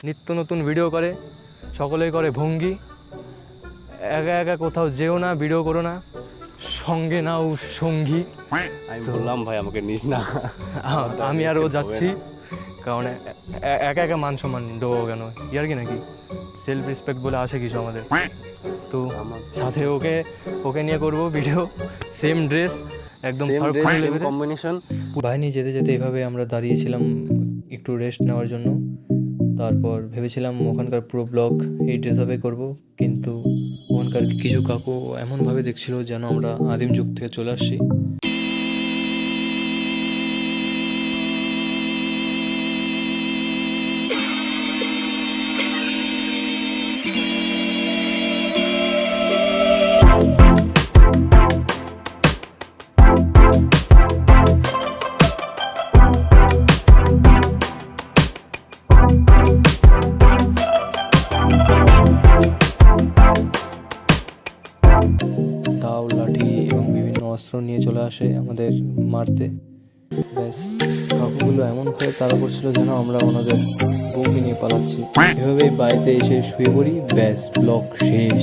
নিত্য নতুন ভিডিও করে, সকলেই করে ভঙ্গি। একা একা কোথাও যেও না, ভিডিও করো না, সঙ্গে নাও সঙ্গী। আমি বললাম ভাই আমাকে নিস না। আমি আর ও যাচ্ছি, কারণ একা একা মান সম্মান ডোবো কেন, ইয়ার কি নাকি সেলফ রেসপেক্ট বলে আসে কিছু আমাদের। তো সাথে ওকে নিয়ে করবো ভিডিও, সেম ড্রেস, একদম কম্বিনেশন। বাহিনী যেতে যেতে এভাবে আমরা দাঁড়িয়েছিলাম একটু রেস্ট নেওয়ার জন্য। তারপর ভেবেছিলাম ওখানকার পুরো ব্লগ এই ড্রেস আপে করবো, কিন্তু ওখানকার কিছু কাকু এমনভাবে দেখছিল যেন আমরা আদিম যুগ থেকে চলে আসছি। দাও, লাঠি এবং বিভিন্ন অস্ত্র নিয়ে চলে আসে আমাদের মারতে। ব্যাস, কাকুগুলো এমনভাবে তাড়া করছিল যেন আমরা ওনাদের বউকে নিয়ে পালাচ্ছি। এভাবেই বাড়িতে এসে শুয়ে পড়ি, ব্যাস ব্লগ শেষ।